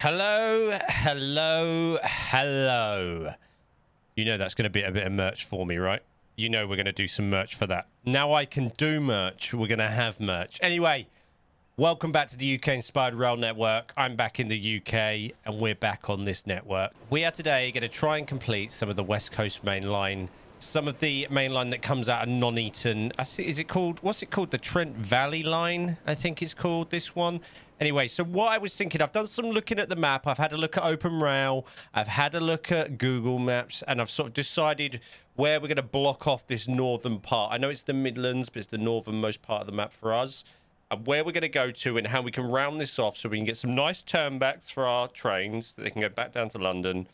Hello, hello, hello. You know that's going to be a bit of merch for me, right? You know we're going to do some merch for that. Now I can do merch. We're going to have merch. Anyway, welcome back to the UK Inspired Rail Network. I'm back in the UK and we're back on this network. We are today going to try and complete some of the West Coast main line. Some of the main line that comes out of Nuneaton. I think, is it called, what's it called? The Trent Valley line, I think it's called, this one. Anyway, so what I was thinking, I've done some looking at the map. I've had a look at Open Rail. I've had a look at Google Maps, and I've sort of decided where we're going to block off this northern part. I know it's the Midlands, but it's the northernmost part of the map for us. And where we're going to go to and how we can round this off so we can get some nice turnbacks for our trains that they can go back down to London.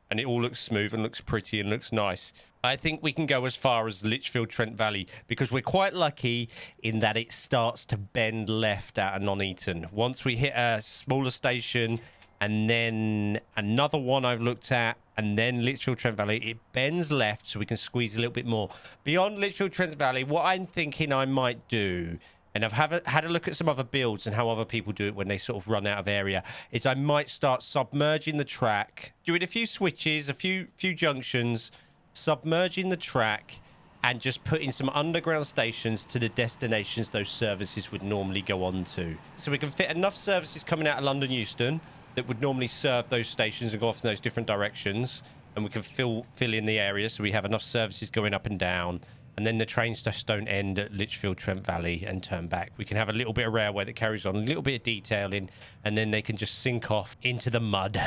And it all looks smooth and looks pretty and looks nice. I think we can go as far as Lichfield Trent Valley because we're quite lucky in that it starts to bend left out of Nuneaton. Once we hit a smaller station and then another one I've looked at and then Lichfield Trent Valley, it bends left so we can squeeze a little bit more. Beyond Lichfield Trent Valley, what I'm thinking I might do, and I've had a look at some other builds and how other people do it when they sort of run out of area, is I might start submerging the track, doing a few switches, a few junctions, submerging the track and just putting some underground stations to the destinations those services would normally go on to. So we can fit enough services coming out of London Euston that would normally serve those stations and go off in those different directions, and we can fill in the area so we have enough services going up and down. And then the trains just don't end at Lichfield Trent Valley and turn back. We can have a little bit of railway that carries on, a little bit of detailing, and then they can just sink off into the mud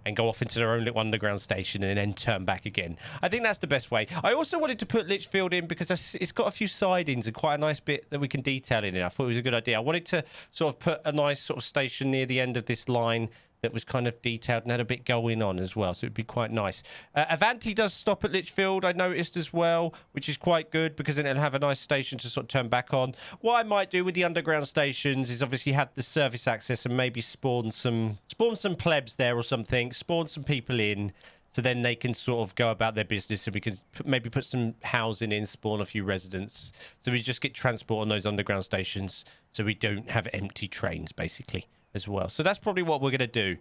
and go off into their own little underground station and then turn back again. I think that's the best way. I also wanted to put Lichfield in because it's got a few sidings and quite a nice bit that we can detail in it. I thought it was a good idea. I wanted to sort of put a nice sort of station near the end of this line that was kind of detailed and had a bit going on as well, so it'd be quite nice. Avanti does stop at Lichfield, I noticed as well, which is quite good because then it'll have a nice station to sort of turn back on. What I might do with the underground stations is obviously have the service access and maybe spawn some plebs there or something, spawn some people in, so then they can sort of go about their business, and we can maybe put some housing in, spawn a few residents, so we just get transport on those underground stations so we don't have empty trains basically as well. So that's probably what we're going to do.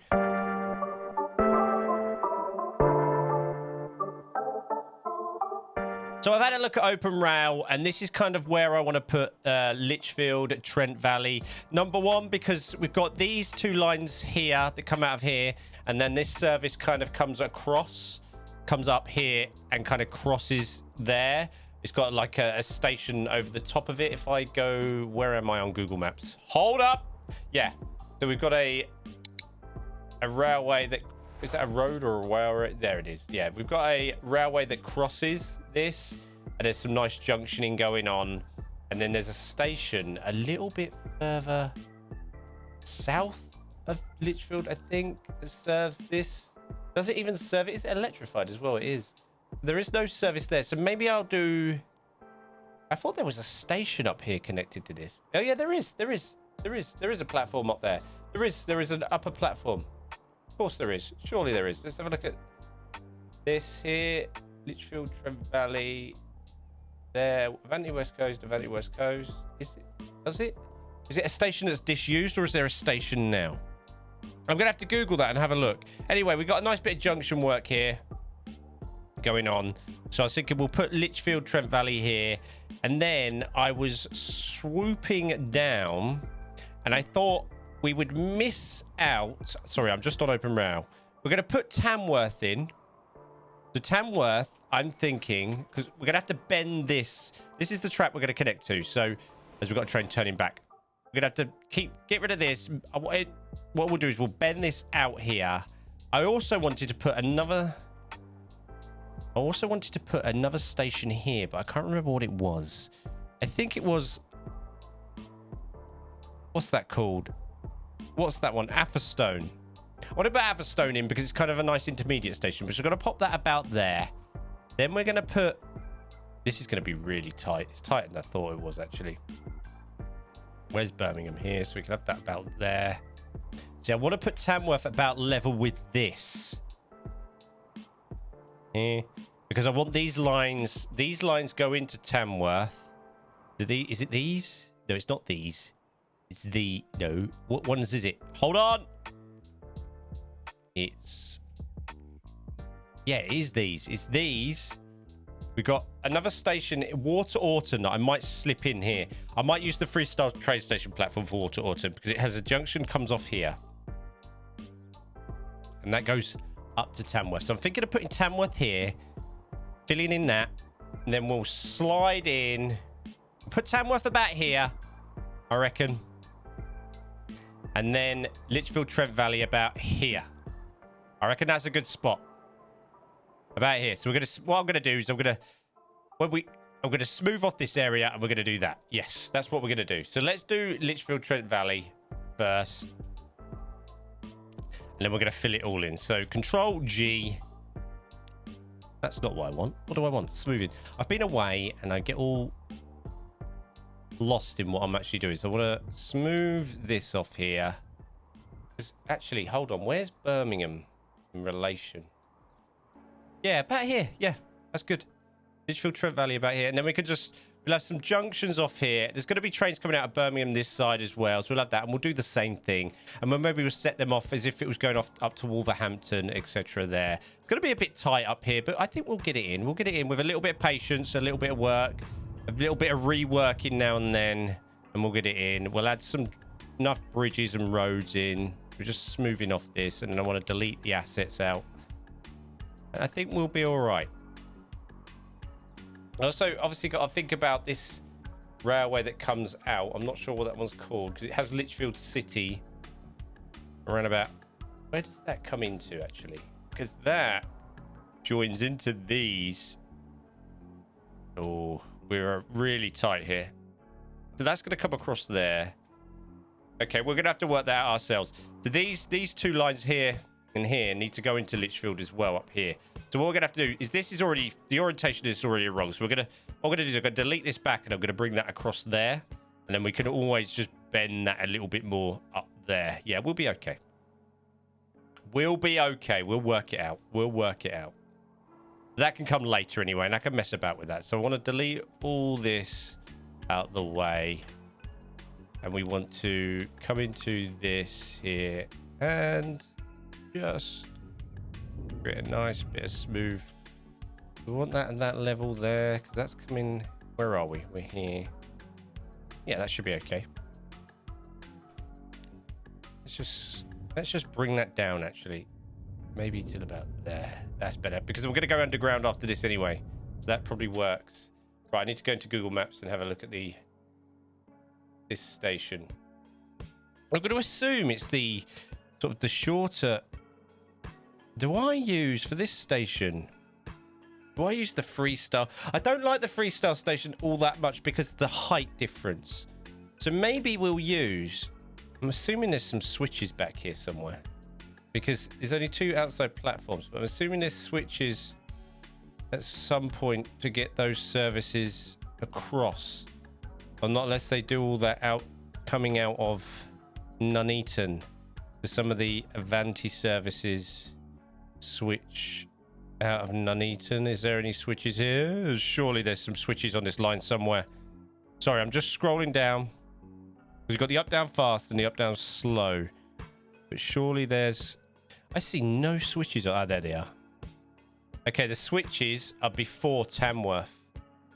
So I've had a look at Open Rail, and this is kind of where I want to put Lichfield Trent Valley. Number one, because we've got these two lines here that come out of here, and then this service kind of comes across, comes up here and kind of crosses there. It's got like a station over the top of it. If I go, where am I on Google Maps? Hold up. Yeah. So we've got a railway that, is that a road or a railway? There it is. Yeah, we've got a railway that crosses this, and there's some nice junctioning going on. And then there's a station a little bit further south of Lichfield, I think, that serves this. Does it even serve it? Is it electrified as well? It is. There is no service there, so maybe I'll do... I thought there was a station up here connected to this. Oh yeah, there is a platform up there. There is an upper platform. Of course there is. Surely there is. Let's have a look at this here. Lichfield Trent Valley. There. Avanti West Coast. Avanti West Coast. Is it a station that's disused, or is there a station now? I'm gonna have to Google that and have a look. Anyway, we've got a nice bit of junction work here going on. So I was thinking we'll put Lichfield Trent Valley here, and then I was swooping down, and I thought we would miss out. Sorry, I'm just on Open Rail. We're going to put Tamworth in. The Tamworth, I'm thinking, because we're going to have to bend this. This is the track we're going to connect to. So, as we've got a train turning back, we're going to have to get rid of this. What we'll do is we'll bend this out here. I also wanted to put another station here, but I can't remember what it was. I think it was... What's that called? What's that one? Atherstone. I want to put Atherstone in because it's kind of a nice intermediate station. So we're going to pop that about there. Then we're going to put... This is going to be really tight. It's tighter than I thought it was, actually. Where's Birmingham? Here. So we can have that about there. So I want to put Tamworth about level with this. Here. Because I want these lines go into Tamworth. Is it these? No, it's not these. It's the... No. What ones is it? Hold on! It's... Yeah, it is these. It's these. We got another station, Water Autumn, that I might slip in here. I might use the freestyle train station platform for Water Autumn because it has a junction, comes off here. And that goes up to Tamworth. So I'm thinking of putting Tamworth here, filling in that, and then we'll slide in, put Tamworth about here, I reckon. And then Lichfield Trent Valley about here. I reckon that's a good spot. About here. So we're gonna, what I'm gonna do is I'm gonna smooth off this area and we're gonna do that. Yes, that's what we're gonna do. So let's do Lichfield Trent Valley first. And then we're gonna fill it all in. So Control G. That's not what I want. What do I want? Smoothing. I've been away and I get all lost in what I'm actually doing. So I want to smooth this off here. Actually, hold on. Where's Birmingham in relation? Yeah, about here. Yeah, that's good. Lichfield Trent Valley about here. And then we could just... We'll have some junctions off here. There's going to be trains coming out of Birmingham this side as well. So we'll have that. And we'll do the same thing. And then maybe we'll set them off as if it was going off up to Wolverhampton, etc. there. It's going to be a bit tight up here. But I think we'll get it in. We'll get it in with a little bit of patience, a little bit of work, a little bit of reworking now and then. And we'll get it in. We'll add some enough bridges and roads in. We're just smoothing off this. And then I want to delete the assets out. And I think we'll be all right. Also, obviously, got to think about this railway that comes out. I'm not sure what that one's called because it has Lichfield City around about. Where does that come into, actually? Because that joins into these. Oh, we're really tight here. So that's going to come across there. Okay, we're going to have to work that out ourselves. So these two lines here and here need to go into Lichfield as well up here. So what we're gonna have to do is this is already the orientation is already wrong. So what we're gonna do is I'm gonna delete this back and I'm gonna bring that across there, and then we can always just bend that a little bit more up there. Yeah, we'll be okay. We'll be okay. We'll work it out. We'll work it out. That can come later anyway, and I can mess about with that. So I want to delete all this out the way, and we want to come into this here and just create a nice bit of smooth. We want that and that level there because that's coming. Where are we? We're here. Yeah, that should be okay. Let's just bring that down actually. Maybe till about there. That's better because we're going to go underground after this anyway. So that probably works. Right, I need to go into Google Maps and have a look at this station. I'm going to assume it's the sort of the shorter. Do I use, for this station, do I use the freestyle? I don't like the freestyle station all that much because of the height difference. So maybe we'll use, I'm assuming there's some switches back here somewhere. Because there's only 2 outside platforms. But I'm assuming there's switches at some point to get those services across. Or not unless they do all that coming out of Nuneaton. For some of the Avanti services... switch out of Nuneaton. Is there any switches here? Surely there's some switches on this line somewhere. Sorry, I'm just scrolling down. We've got the up down fast and the up down slow. But surely there's... I see no switches. Ah, there they are. Okay, the switches are before Tamworth.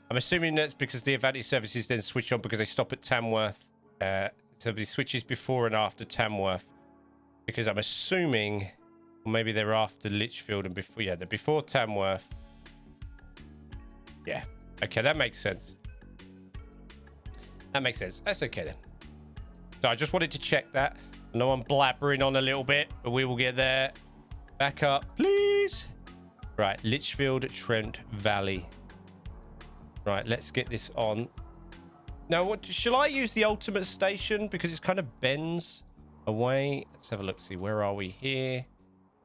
I'm assuming that's because the Avanti services then switch on because they stop at Tamworth. So the switches before and after Tamworth. Because I'm assuming... Or maybe they're after Lichfield and before... Yeah, they're before Tamworth. Yeah. Okay, that makes sense. That makes sense. That's okay then. So I just wanted to check that. I know I'm blabbering on a little bit, but we will get there. Back up, please. Right, Lichfield Trent Valley. Right, let's get this on. Now, what shall I use the ultimate station? Because it kind of bends away. Let's have a look. See, where are we here?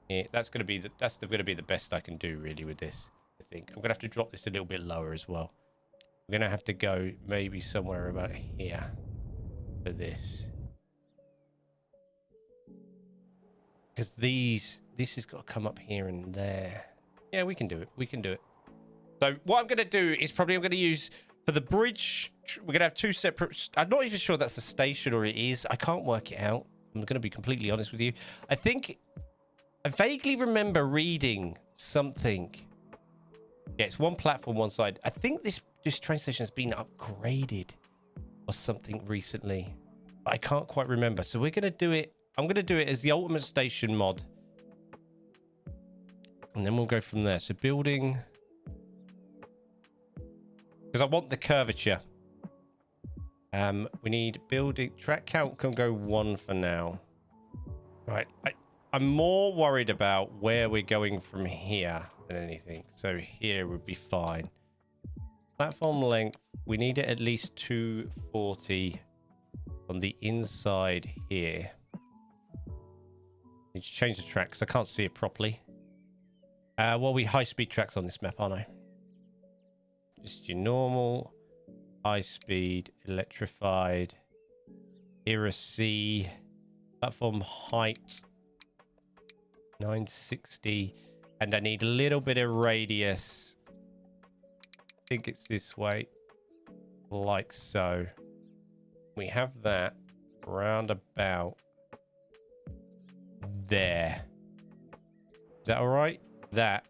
Yeah, that's going to be the best I can do really with this. I think I'm going to have to drop this a little bit lower as well. I'm going to have to go maybe somewhere about here for this, because this has got to come up here and there. Yeah, we can do it. We can do it. So what I'm going to do is I'm going to use for the bridge. We're going to have 2 separate. I'm not even sure that's a station or it is. I can't work it out. I'm going to be completely honest with you. I think I vaguely remember reading something. Yeah, it's one platform, one side. I think this train station has been upgraded or something recently. But I can't quite remember. So we're going to do it. I'm going to do it as the ultimate station mod. And then we'll go from there. So building... because I want the curvature. We need building... track count can go 1 for now. Right. I'm more worried about where we're going from here than anything. So here would be fine. Platform length, we need it at least 240 on the inside here. Need to change the track because I can't see it properly. Well, we high-speed tracks on this map, aren't I? Just your normal high-speed electrified era C platform height 960, and I need a little bit of radius. I think it's this way, like so. We have that round about there. Is that all right? That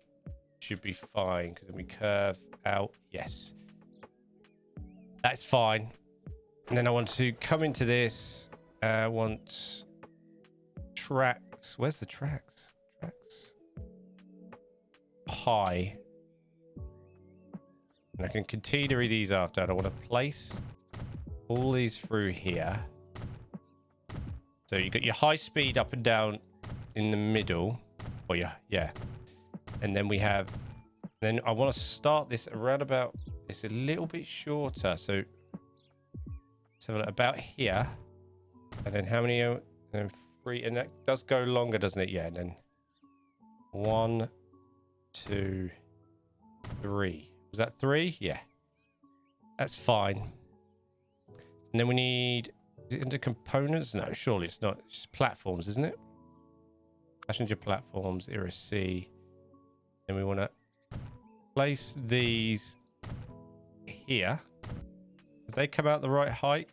should be fine because then we curve out. Yes, that's fine. And then I want to come into this. I want tracks. Where's the tracks? Tracks high. And I can continue to read these after. And I want to place all these through here. So you got your high speed up and down in the middle. Oh yeah. And then we have, then I want to start this around about, it's a little bit shorter. So let's have a look, about here. And then how many, and then 3, and that does go longer, doesn't it? Yeah, and then 1, 2, 3. Was that 3? Yeah. That's fine. And then we need, is it into components? No, surely it's not. It's just platforms, isn't it? Passenger platforms, era C. Then we want to place these here. Have they come out the right height?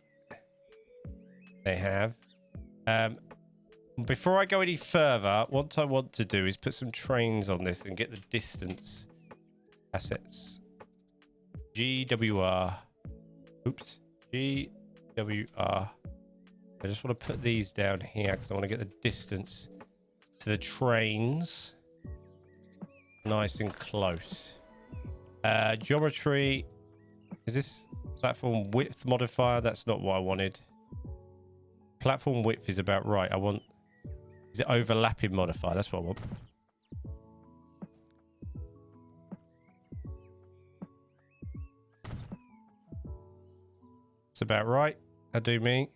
They have. Before I go any further, what I want to do is put some trains on this and get the distance. Assets. GWR. Oops. GWR. I just want to put these down here because I want to get the distance to the trains nice and close. Geometry. Is this platform width modifier? That's not what I wanted. Platform width is about right. I want... is it overlapping modifier? That's what I want. It's about right. I do me.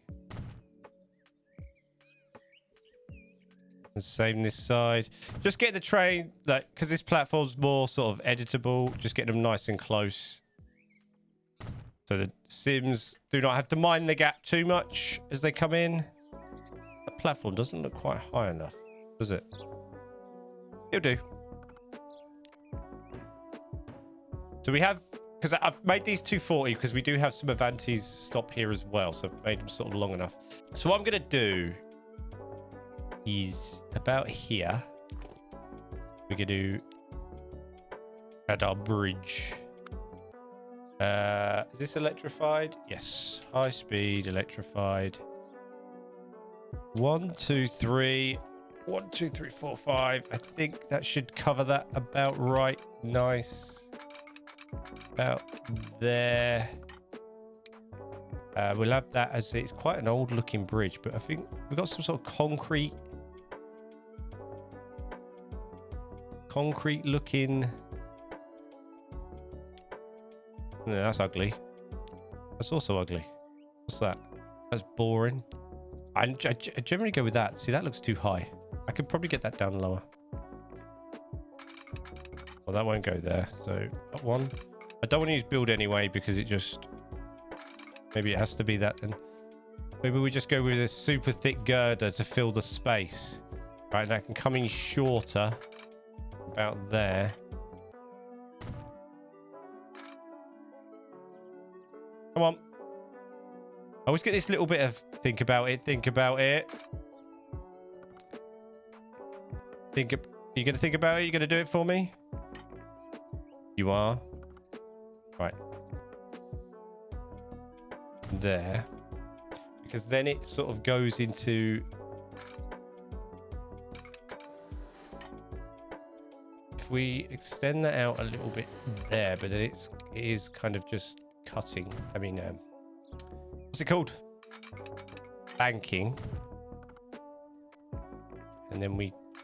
And same this side. Just get the train, like, because this platform's more sort of editable. Just get them nice and close. So the Sims do not have to mind the gap too much as they come in. That platform doesn't look quite high enough, does it? It'll do. So we have, because I've made these 240 because we do have some Avantis stop here as well. So I've made them sort of long enough. So what I'm going to do is about here. We're going to add our bridge. Is this electrified? Yes. High speed, electrified. 1, 2, 3. 1, 2, 3, 4, 5. I think that should cover that about right. Nice. About there. We'll have that as it's quite an old looking bridge, but I think we've got some sort of concrete looking. No, that's ugly. That's also ugly. What's that? That's boring. I generally go with that. See, that looks too high. I could probably get that down lower. Well, that won't go there. So that one. I don't want to use build anyway because it just... maybe it has to be that then. Maybe we just go with a super thick girder to fill the space. Right, that can come in shorter. About there. Come on. I always get this little bit of think about it. you going to think about it? You going to do it for me? You are? Right. There. Because then it sort of goes into... If we extend that out a little bit there, but then it is kind of just cutting. I mean, what's it called? Banking. And then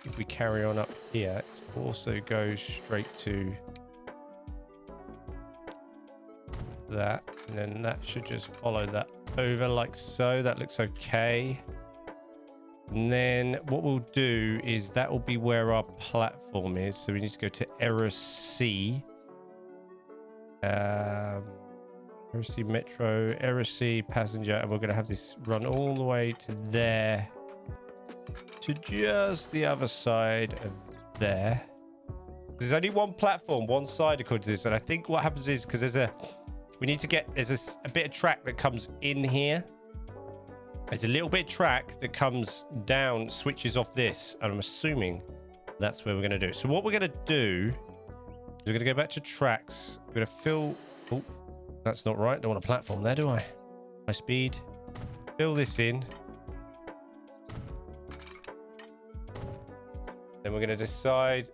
if we carry on up here, it also goes straight to that. And then that should just follow that over like so. That looks okay. And then what we'll do is that will be where our platform is. So we need to go to error C. Error C Metro, error C passenger. And we're going to have this run all the way to there. To just the other side of there. There's only one platform, one side according to this. And I think what happens is because there's a bit of track that comes in here. There's a little bit of track that comes down, switches off this, and I'm assuming that's where we're going to do it. So what we're going to do is we're going to go back to tracks. We're going to fill... Oh, that's not right. Don't want a platform there, do I? High speed. Fill this in. Then we're going to decide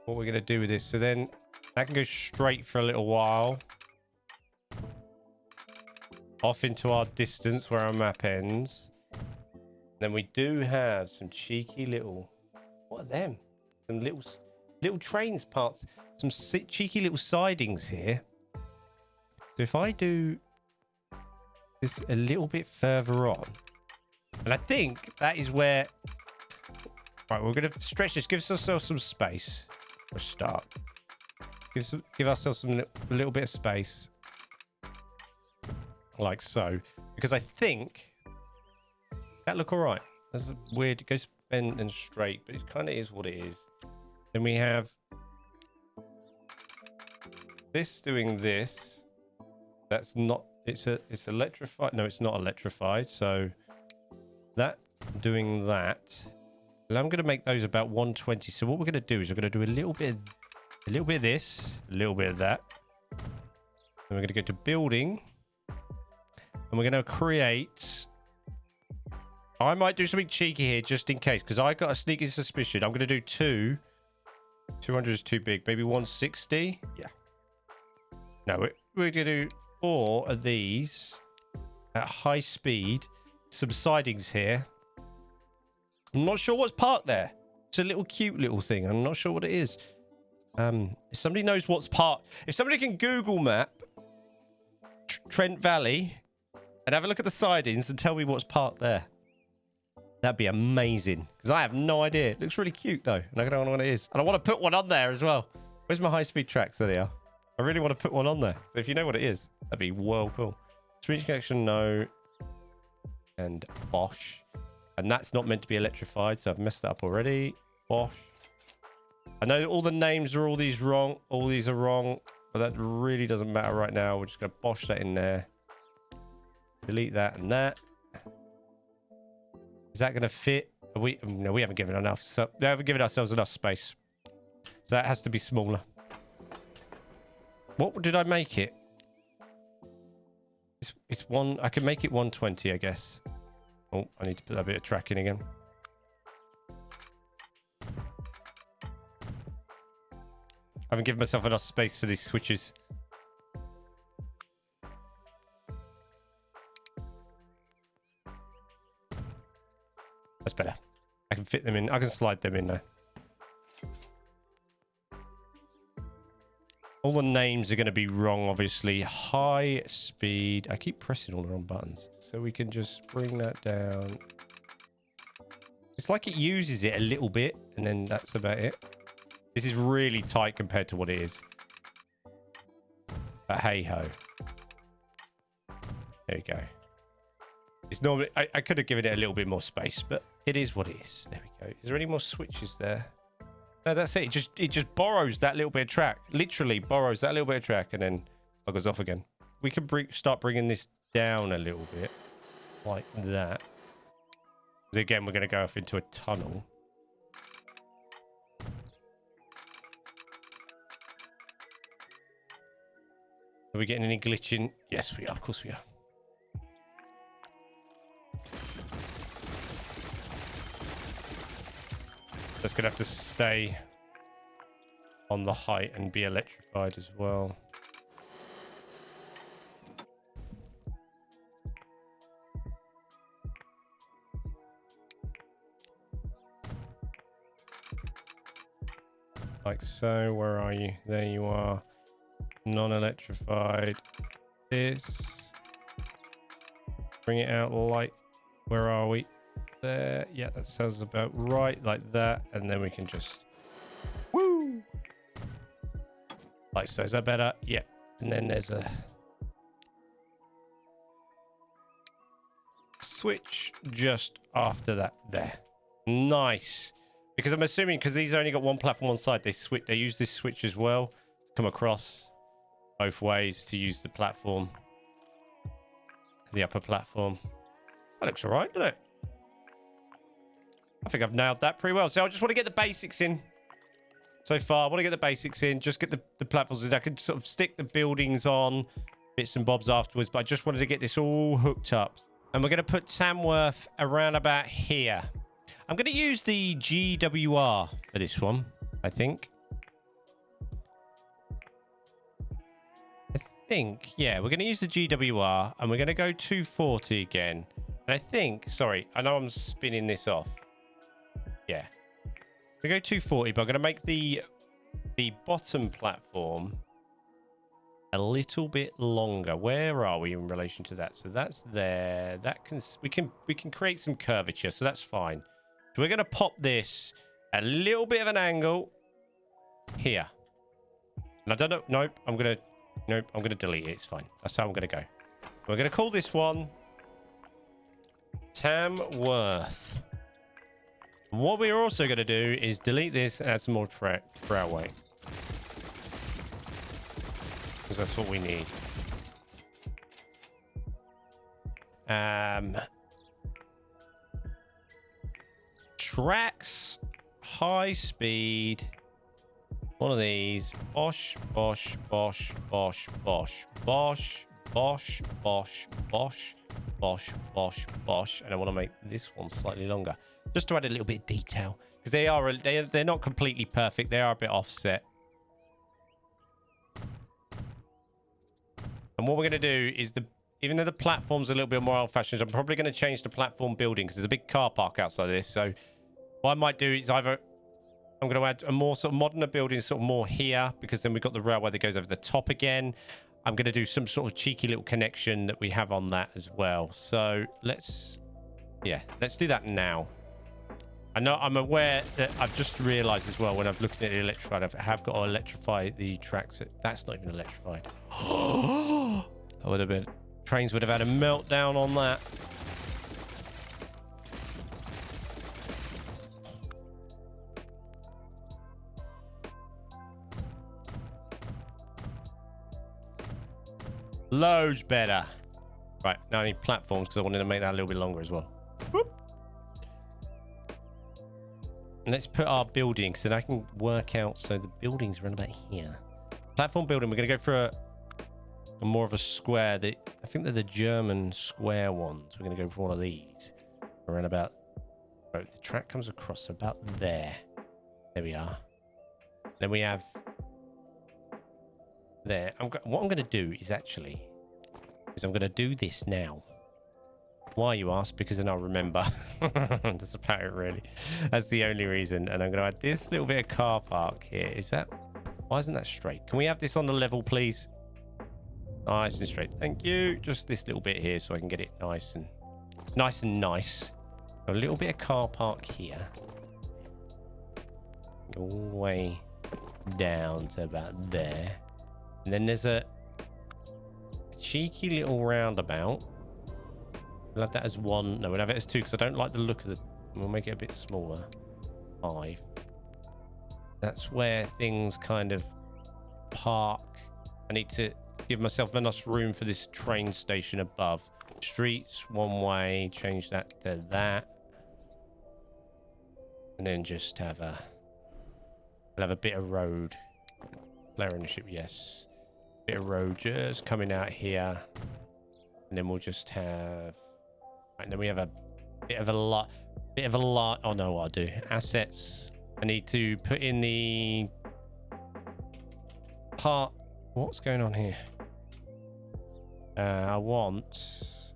what we're going to do with this. So then that can go straight for a little while. Off into our distance where our map ends. Then we do have some cheeky little... What are them? Some little trains parts. Some cheeky little sidings here. So if I do this a little bit further on... And I think that is where... Right, we're going to stretch this. Give ourselves some space for a start. Give ourselves a little bit of space. Like so, because I think that look all right. That's weird. It goes bent and straight, but it kind of is what it is. Then we have this doing this. That's not. It's electrified. No, it's not electrified. So that doing that. And I'm going to make those about 120. So what we're going to do is we're going to do a little bit of this, a little bit of that. Then we're going to go to building. And we're going to create... I might do something cheeky here just in case, because I got a sneaky suspicion. I'm going to do 2. 200 is too big. Maybe 160? Yeah. No, we're going to do 4 of these at high speed. Some sidings here. I'm not sure what's parked there. It's a little cute little thing. I'm not sure what it is. If somebody knows what's parked... If somebody can Google map Trent Valley... And have a look at the sidings and tell me what's parked there. That'd be amazing. Because I have no idea. It looks really cute, though. And I don't know what it is. And I want to put one on there as well. Where's my high-speed tracks? There they are. I really want to put one on there. So if you know what it is, that'd be well cool. Switch connection, no. And Bosch. And that's not meant to be electrified, so I've messed that up already. Bosch. I know all the names are all these wrong. All these are wrong. But that really doesn't matter right now. We're just going to Bosch that in there. Delete that and that. Is that going to fit? No, we haven't given enough. So we haven't given ourselves enough space. So that has to be smaller. What did I make it? It's one. I can make it 120, I guess. Oh, I need to put that bit of track in again. I haven't given myself enough space for these switches. That's better. I can fit them in. I can slide them in there. All the names are going to be wrong, obviously. High speed. I keep pressing all the wrong buttons. So we can just bring that down. It's like it uses it a little bit, and then that's about it. This is really tight compared to what it is. But hey-ho. There we go. It's normally... I could have given it a little bit more space, but it is what it is. There we go. Is there any more switches there? No, that's it. It just borrows that little bit of track. Literally borrows that little bit of track and then buggers off again. We could start bringing this down a little bit. Like that. Because again, we're going to go off into a tunnel. we getting any glitching? Yes, we are. Of course we are. That's going to have to stay on the height and be electrified as well. Like so. Where are you? There you are. Non-electrified. This. Bring it out light. Where are we? There. Yeah, that sounds about right. Like that. And then we can just... Woo! Like so. Is that better? Yeah. And then there's a... switch just after that. There. Nice. Because I'm assuming, because these only got one platform on side, they use this switch as well. Come across both ways to use the platform. The upper platform. That looks all right, doesn't it? I think I've nailed that pretty well. So I just want to get the basics in. So far, I want to get the basics in. Just get the platforms in. I could sort of stick the buildings on, bits and bobs afterwards. But I just wanted to get this all hooked up. And we're going to put Tamworth around about here. I'm going to use the GWR for this one, I think. Yeah, we're going to use the GWR and we're going to go 240 again. And I think, sorry, I know I'm spinning this off. Yeah. We go 240, but I'm going to make the bottom platform a little bit longer. Where are we in relation to that? So that's there. That can we can create some curvature, so that's fine. So we're going to pop this a little bit of an angle here. And I don't know. Nope. I'm going to delete it. It's fine. That's how I'm going to go. We're going to call this one Tamworth. What we're also going to do is delete this and add some more railway. Because that's what we need. Tracks, high speed. One of these. Bosh, bosh, bosh, bosh, bosh, bosh, bosh, bosh, bosh, bosh, bosh, bosh. And I want to make this one slightly longer, just to add a little bit of detail, because they're not completely perfect. They are a bit offset. And what we're going to do is even though the platform's a little bit more old-fashioned, I'm probably going to change the platform building because there's a big car park outside this. So what I might do is either I'm going to add a more sort of modern building, sort of more here, because then we've got the railway that goes over the top again. I'm going to do some sort of cheeky little connection that we have on that as well. So let's do that now. I know I'm aware that I've just realized as well when I'm looking at the electrified, I have got to electrify the tracks. That's not even electrified. That would have been... Trains would have had a meltdown on that. Loads better. Right, now I need platforms because I wanted to make that a little bit longer as well. Whoop. And let's put our building, because then I can work out. So the buildings run about here. Platform building, we're going to go for a more of a square. I think they're the German square ones. We're going to go for one of these. Around about... Oh, the track comes across about there. There we are. Then we have... There. What I'm going to do is I'm going to do this now. Why, you ask? Because then I'll remember. That's about it, really. That's the only reason. And I'm going to add this little bit of car park here. Why isn't that straight? Can we have this on the level, please? Nice and straight. Thank you. Just this little bit here so I can get it nice and nice. A little bit of car park here. Go all the way down to about there. And then there's a cheeky little roundabout. We'll have that as one. No, we'll have it as two because I don't like the look of the... We'll make it a bit smaller. 5. That's where things kind of park. I need to give myself enough room for this train station above. Streets, one way. Change that to that. And then just have a... We'll have a bit of road. Player ownership, yes. Bit of road just coming out here. And then we'll just have... And then we have a bit of a lot. Oh, no, what I'll do. Assets. I need to put in the part. What's going on here? I want...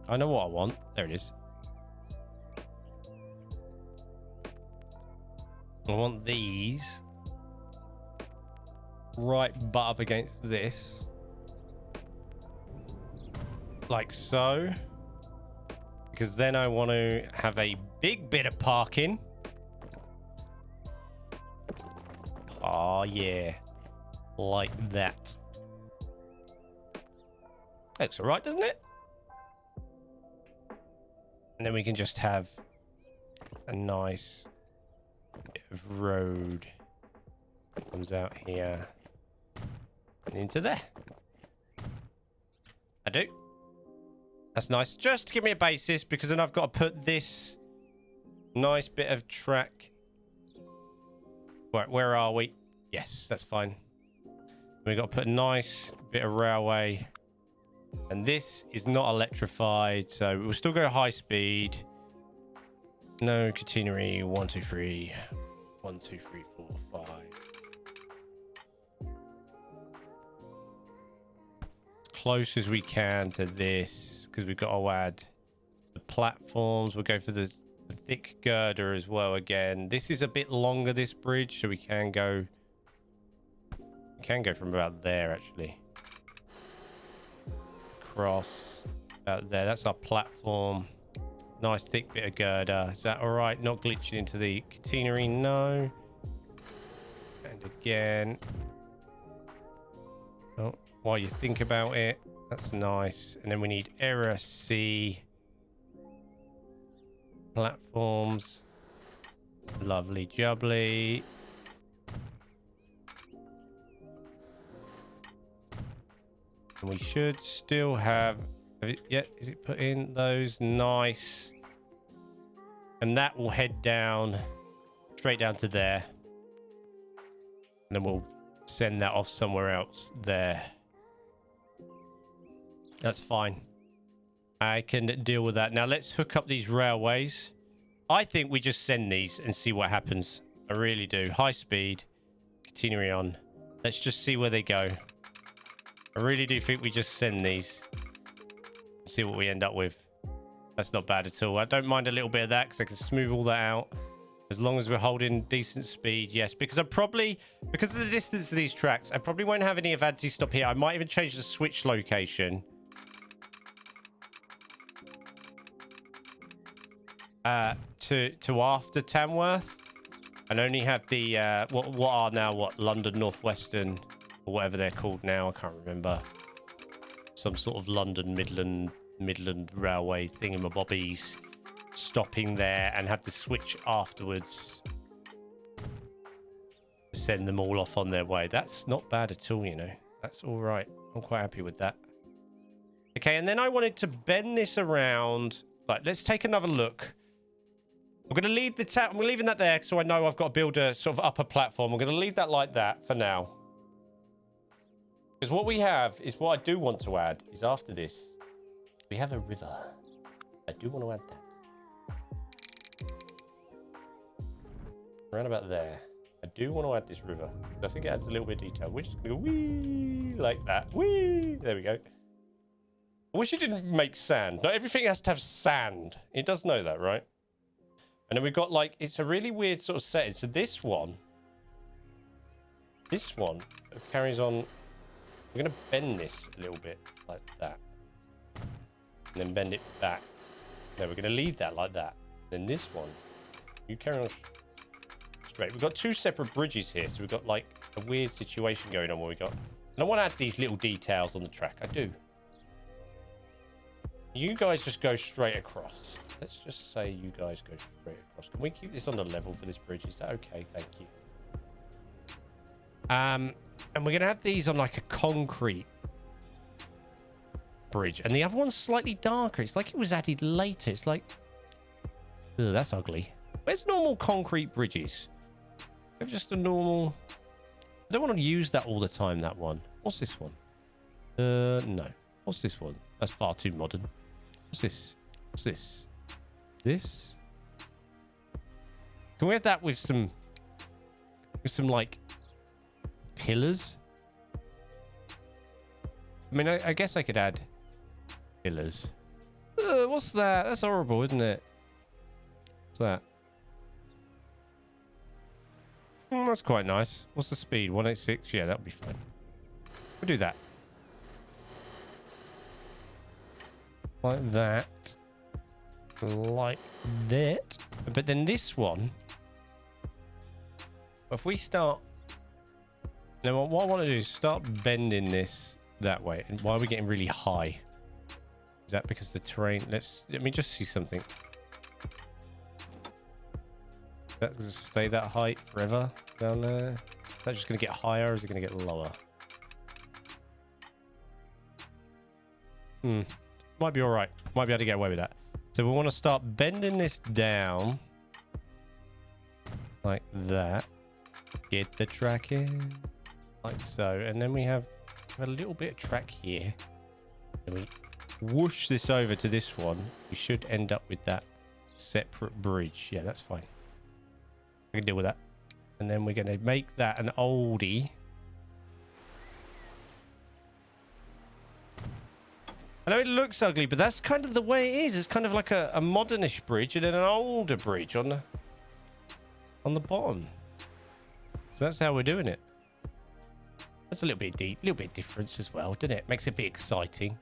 I know what I want. There it is. I want these right butt up against this. Like so. Because then I want to have a big bit of parking. Oh, yeah. Like that. Looks all right, doesn't it? And then we can just have a nice bit of road. Comes out here. And into there. I do. That's nice. Just to give me a basis, because then I've got to put this nice bit of track. Right, where are we? Yes, that's fine. We've got to put a nice bit of railway. And this is not electrified, so we'll still go high speed. No catenary. 1, 2, 3. 1, 2, 3, 4, 5. Close as we can to this, because we've got to add the platforms. We'll go for the thick girder as well again. This is a bit longer, this bridge, so we can go from about there actually. Across about there. That's our platform. Nice thick bit of girder. Is that all right? Not glitching into the catenary? No. And again. Oh, while you think about it, that's nice. And then we need error C platforms. Lovely jubbly. And we should still have... Yeah, is it put in those? Nice. And that will head down, straight down to there. And then we'll send that off somewhere else there. That's fine. I can deal with that. Now let's hook up these railways. I think we just send these and see what happens. I really do. High speed. Catenary on. Let's just see where they go. I really do think we just send these. See what we end up with. That's not bad at all. I don't mind a little bit of that because I can smooth all that out. As long as we're holding decent speed, yes. Because because of the distance of these tracks, I probably won't have any of anti-stop here. I might even change the switch location. To after Tamworth. And only have the, what are now, London Northwestern, or whatever they're called now. I can't remember. Some sort of London Midland Railway thingamabobbies. Stopping there and have to switch afterwards. Send them all off on their way. That's not bad at all, you know. That's all right. I'm quite happy with that. Okay, and then I wanted to bend this around. Like, let's take another look. I'm going to leave I'm leaving that there so I know I've got to build a sort of upper platform. I'm going to leave that like that for now. Because what we have is what I do want to add is after this, we have a river. I do want to add that. Around about there. I do want to add this river. I think it adds a little bit of detail. We're just going to go wee like that. Wee. There we go. I wish it didn't make sand. Not everything has to have sand. It does know that, right? And then we've got like, it's a really weird sort of setting. So this one carries on. We're going to bend this a little bit like that. And then bend it back. No, we're going to leave that like that. Then this one, you carry on straight. We've got two separate bridges here. So we've got like a weird situation going on where we got... And I want to add these little details on the track. I do. You guys just go straight across. Let's just say you guys go straight across. Can we keep this on the level for this bridge? Is that okay? Thank you. And we're going to have these on like a concrete bridge. And the other one's slightly darker. It's like it was added later. It's like... Ugh, that's ugly. Where's normal concrete bridges? They're just a normal... I don't want to use that all the time, that one. What's this one? No. What's this one? That's far too modern. What's this? What's this? This? Can we have that with some like pillars? I mean, I guess I could add pillars. What's that? That's horrible, isn't it? What's that? That's quite nice. What's the speed? 186? Yeah, that'll be fine. We'll do that. Like that. Like that. But then this one, if we start... Now, what I want to do is start bending this that way. And why are we getting really high? Is that because the terrain... Let me just see something. That's going to stay that height forever down there. Is that just going to get higher or is it going to get lower? Might be all right. Might be able to get away with that. So we want to start bending this down like that. Get the track in like so. And then we have a little bit of track here. And we whoosh this over to this one. We should end up with that separate bridge. Yeah, that's fine. I can deal with that. And then we're going to make that an oldie. I know it looks ugly, but that's kind of the way it is. It's kind of like a modernish bridge and then an older bridge on the bottom. So that's how we're doing it. That's a little bit deep, little bit difference as well, doesn't it? Makes it a bit exciting.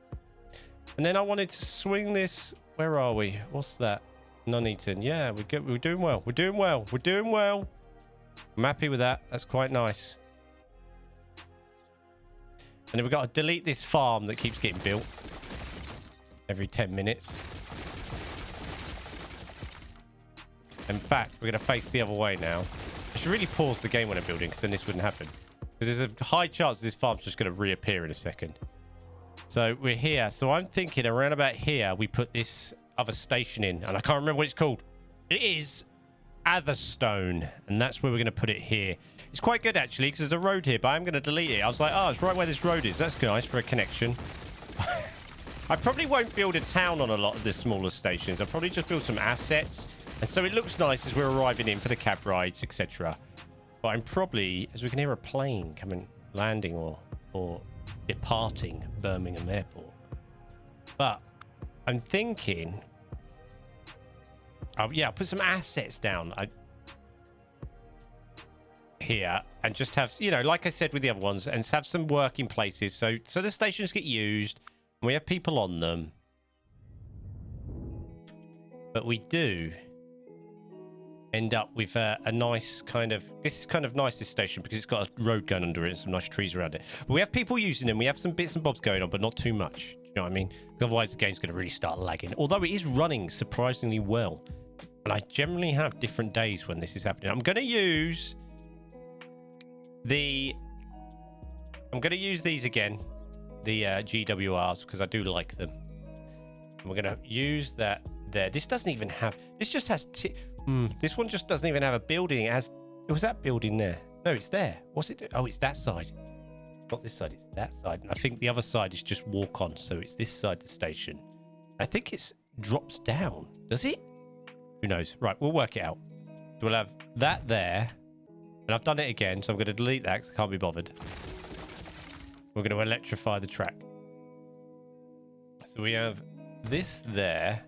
And then I wanted to swing this. Where are we? What's that? Nuneaton. Yeah, we're doing well. We're doing well. We're doing well. I'm happy with that. That's quite nice. And then we've got to delete this farm that keeps getting built every 10 minutes. In fact, we're going to face the other way now. I should really pause the game when I'm building because then this wouldn't happen. Because there's a high chance this farm's just going to reappear in a second. So we're here. So I'm thinking around about here, we put this other station in. And I can't remember what it's called. It is Atherstone. And that's where we're going to put it here. It's quite good, actually, because there's a road here. But I'm going to delete it. I was like, oh, it's right where this road is. That's nice for a connection. I probably won't build a town on a lot of the smaller stations. I'll probably just build some assets. And so it looks nice as we're arriving in for the cab rides, etc. But I'm probably, as we can hear a plane coming, landing or departing Birmingham Airport. But I'm thinking, oh yeah, I'll put some assets down here and just have, you know, like I said with the other ones, and have some working places so the stations get used and we have people on them. But we do end up with a nice kind of, this is kind of nice, this station, because it's got a road going under it and some nice trees around it. But we have people using them. We have some bits and bobs going on, but not too much. Do you know what I mean? Otherwise, the game's going to really start lagging. Although it is running surprisingly well. And I generally have different days when this is happening. I'm going to use these again, the GWRs, because I do like them. And we're going to use that there. This doesn't even have, this just has... this one just doesn't even have a building. It has... Was that building there? No, it's there. What's it do? Oh, it's that side. Not this side, it's that side. And I think the other side is just walk on. So it's this side of the station. I think it drops down. Does it? Who knows? Right, we'll work it out. So we'll have that there. And I've done it again, so I'm going to delete that because I can't be bothered. We're going to electrify the track. So we have this there.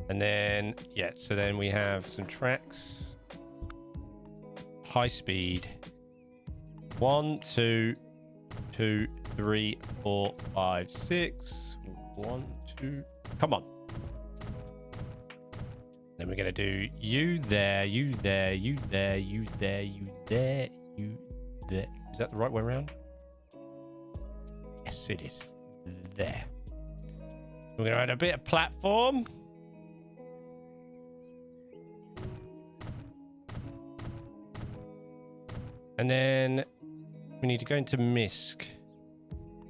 And then, yeah, so then we have some tracks. High speed. 1, 2, 2, 3, 4, 5, 6. 1, 2. Come on. Then we're going to do you there, you there, you there, you there, you there, you there. Is that the right way around? Yes, it is. There. We're going to add a bit of platform. And then we need to go into MISC.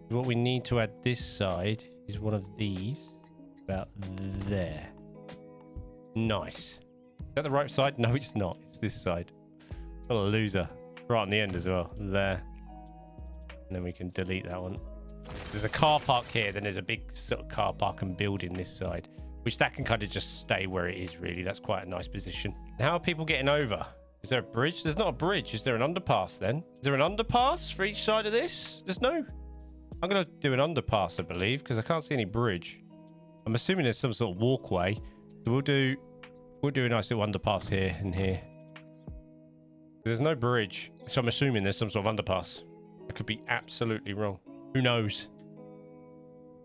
What we need to add this side is one of these. About there. Nice. Is that the right side? No, it's not. It's this side. What a loser. Right on the end as well. There. And then we can delete that one. There's a car park here, then there's a big sort of car park and building this side, which that can kind of just stay where it is, really. That's quite a nice position. How are people getting over? Is there a bridge? There's not a bridge. Is there an underpass then? Is there an underpass for each side of this? There's no... I'm going to do an underpass, I believe, because I can't see any bridge. I'm assuming there's some sort of walkway. So we'll do a nice little underpass here and here. There's no bridge, so I'm assuming there's some sort of underpass. I could be absolutely wrong. Who knows?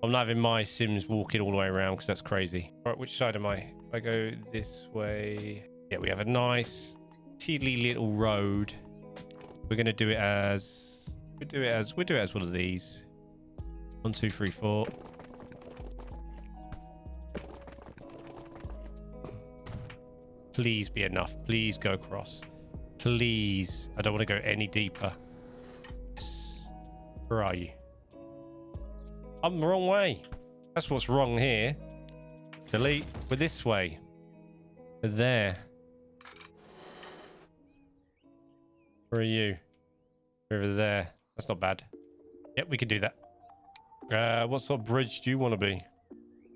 I'm not having my Sims walking all the way around because that's crazy. Right, which side am I? If I go this way... Yeah, we have a nice, teeny little road. We're going to do it as... We'll do it as one of these. 1, 2, 3, 4. Please be enough. Please go across. Please. I don't want to go any deeper. Yes. Where are you? I'm the wrong way. That's what's wrong here. Delete. We're this way. We're there. Where are you? We're over there. That's not bad. Yep, we can do that. What sort of bridge do you want to be?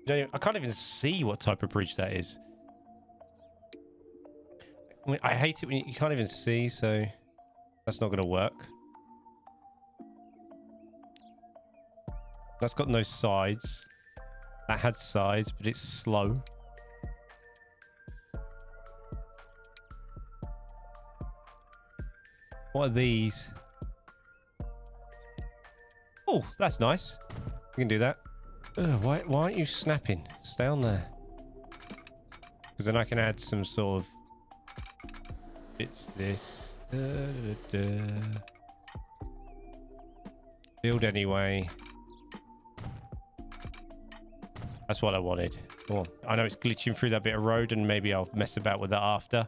I can't even see what type of bridge that is. I mean, I hate it when you can't even see, so that's not going to work. That's got no sides. That had sides, but it's slow. What are these? Oh, that's nice. We can do that. Ugh, why aren't you snapping? Stay on there. Because then I can add some sort of... It's this. Build anyway. That's what I wanted. Come on. I know it's glitching through that bit of road, and maybe I'll mess about with that after.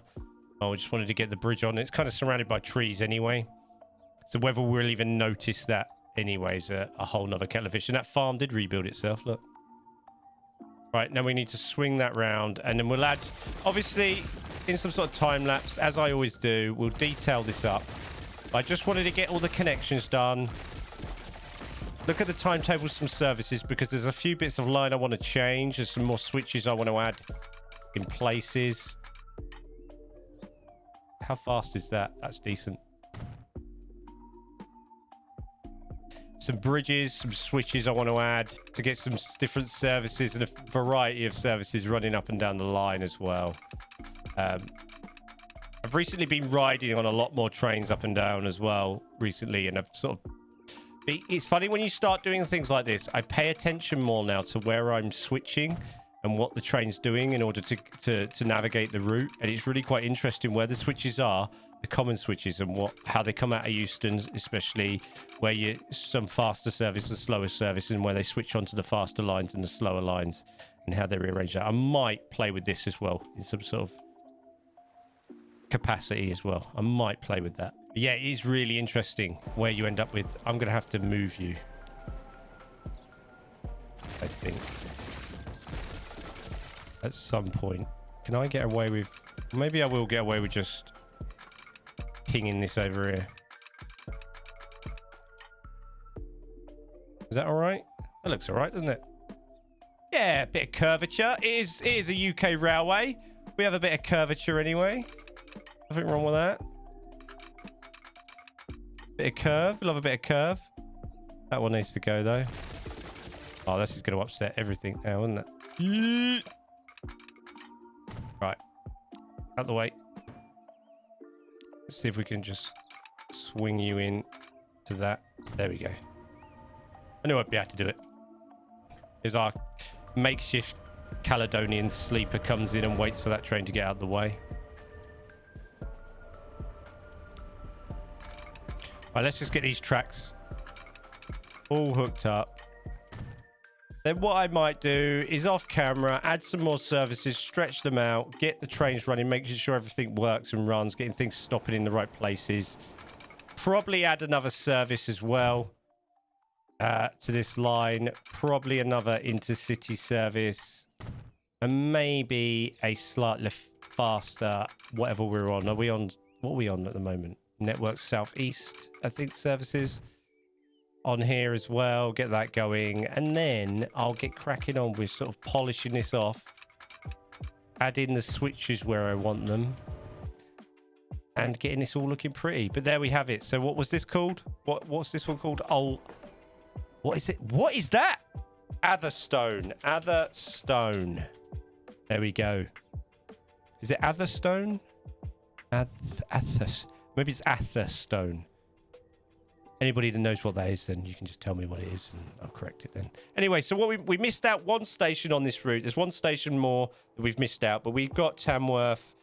I just wanted to get the bridge on. It's kind of surrounded by trees anyway. So whether we'll even notice that anyway is a whole nother kettle of fish. And that farm did rebuild itself, look. Right, now we need to swing that round, and then we'll add, obviously, in some sort of time lapse, as I always do, we'll detail this up. I just wanted to get all the connections done. Look at the timetable, some services, because there's a few bits of line I want to change. There's some more switches I want to add in places. How fast is that? That's decent. Some bridges, some switches I want to add to get some different services and a variety of services running up and down the line as well. I've recently been riding on a lot more trains up and down as well recently, and I've sort of... It's funny when you start doing things like this, I pay attention more now to where I'm switching and what the train's doing in order to navigate the route. And it's really quite interesting where the switches are, the common switches, and how they come out of Euston, especially where you some faster service and slower service, and where they switch onto the faster lines and the slower lines, and how they rearrange that. I might play with this as well in some sort of capacity as well. I might play with that. But yeah, it is really interesting where you end up with. I'm going to have to move you, I think, at some point. Can I get away with... Maybe I will get away with just pinging this over here. Is that all right? That looks all right, doesn't it? Yeah, a bit of curvature. It is a UK railway. We have a bit of curvature anyway. Nothing wrong with that. Bit of curve. We love a bit of curve. That one needs to go, though. Oh, this is going to upset everything now, isn't it? Right. Out the way. Let's see if we can just swing you in to that. There we go. I knew I'd be able to do it. Here's our makeshift Caledonian sleeper comes in and waits for that train to get out of the way. Right, let's just get these tracks all hooked up. Then what I might do is off camera, add some more services, stretch them out, get the trains running, making sure everything works and runs, getting things stopping in the right places. Probably add another service as well to this line. Probably another intercity service. And maybe a slightly faster, whatever we're on. Are we on... What are we on at the moment? Network Southeast, I think, services on here as well. Get that going. And then I'll get cracking on with sort of polishing this off. Add in the switches where I want them. And getting this all looking pretty. But there we have it. So what was this called? What's this one called? Oh, what is it? What is that? Atherstone. Atherstone. There we go. Is it Atherstone? Maybe it's Atherstone. Anybody that knows what that is, then you can just tell me what it is and I'll correct it then. Anyway, so what we missed out one station on this route. There's one station more that we've missed out, but we've got Tamworth.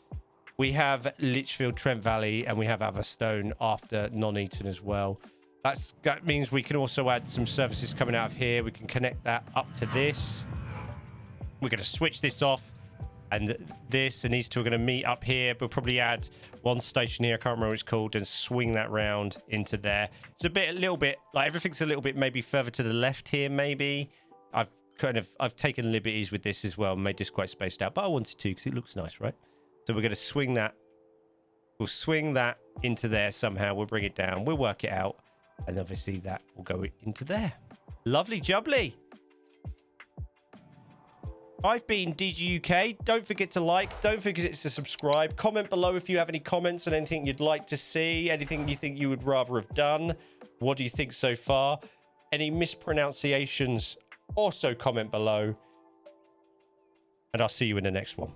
We have Lichfield Trent Valley and we have Atherstone after Nuneaton as well. That means we can also add some services coming out of here. We can connect that up to this. We're going to switch this off. And this and these two are going to meet up here. We'll probably add one station here. I can't remember what it's called. And swing that round into there. It's a little bit, like everything's a little bit maybe further to the left here, maybe. I've taken liberties with this as well. Made this quite spaced out. But I wanted to because it looks nice, right? So we're going to swing that. We'll swing that into there somehow. We'll bring it down. We'll work it out. And obviously that will go into there. Lovely jubbly. I've been DGUK. Don't forget to like. Don't forget to subscribe. Comment below if you have any comments on anything you'd like to see. Anything you think you would rather have done. What do you think so far? Any mispronunciations, also comment below. And I'll see you in the next one.